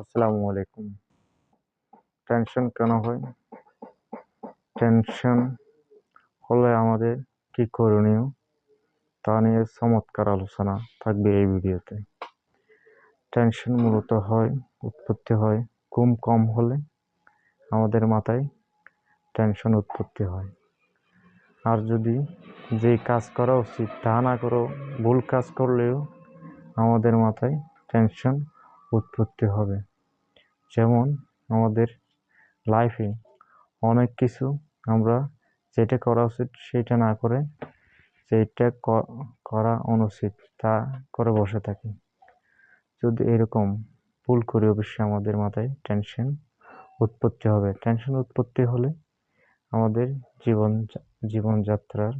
আসসালামু আলাইকুম। টেনশন কেন হয়? টেনশন হলে আমাদের কি করণীয় তা নিয়ে চমৎকার আলোচনা থাকবে এই ভিডিওতে। টেনশন মূলত উৎপত্তি হয় ঘুম কম হলে আমাদের মাথায় টেনশন উৎপত্তি হয়। আর যদি যে কাজ করা উচিত তা না করো, ভুল কাজ করলেও আমাদের মাথায় টেনশন উৎপত্তি হবে। যেমন আমাদের লাইফে অনেক কিছু আমরা যেটা করা উচিত সেটা না করে যেটা করা অনুচিত তা করে বসে থাকি। যদি এরকম ভুল করি অবশ্যই আমাদের মাথায় টেনশন উৎপত্তি হবে। টেনশন উৎপত্তি হলে আমাদের জীবনযাত্রার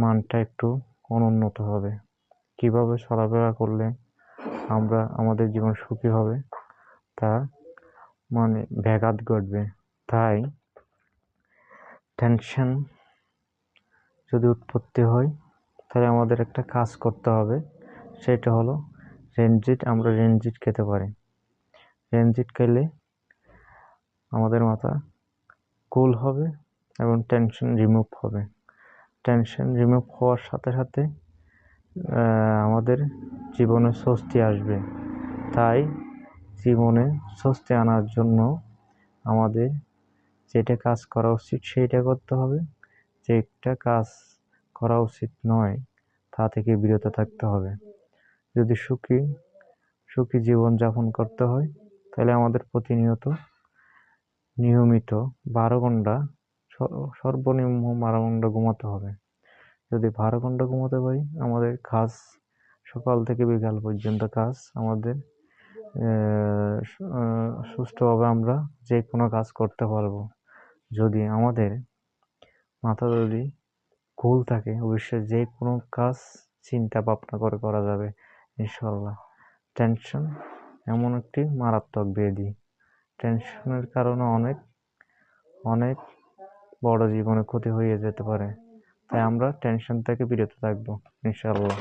মানটা একটু অনুন্নত হবে। কিভাবে চলাফেরা করলে আমরা আমাদের জীবন সুখী হবে তা ব্যাঘাত ঘটবে। তাই টেনশন যদি উৎপত্তি হয় তাহলে আমাদের একটা কাজ করতে হবে, সেটা হলো আমরা রেনজিট খেতে পারি। রেনজিট খেলে আমাদের মাথা কুল হবে এবং টেনশন রিমুভ হবে। টেনশন রিমুভ হওয়ার সাথে সাথে আমাদের জীবনে স্বস্তি আসবে। তাই জীবনে স্বস্তি আনার জন্য আমাদের যেটা কাজ করা উচিত সেইটা করতে হবে, যেটা কাজ করা উচিত নয় তা থেকে বিরত থাকতে হবে। যদি সুখী জীবন যাপন করতে হয় তাহলে আমাদের প্রতিনিয়ত নিয়মিত 12 ঘন্টা, সর্বনিম্ন 12 ঘন্টা ঘুমাতে হবে। যদি 12 ঘন্টা ঘুমাতে পারি আমাদের কাজ সকাল থেকে বিকাল পর্যন্ত কাজ আমাদের সুষ্ঠুভাবে আমরা যে কোনো কাজ করতে পারবো। যদি আমাদের মাথা কুল থাকে অবশ্যই যে কোনো কাজ চিন্তা ভাবনা করে করা যাবে ইনশাল্লাহ। টেনশন এমন একটি মারাত্মক ব্যাধি। টেনশনের কারণে অনেক বড় জীবনে ক্ষতি হয়ে যেতে পারে। তাই আমরা টেনশন থেকে বিরত থাকবো ইনশাল্লাহ।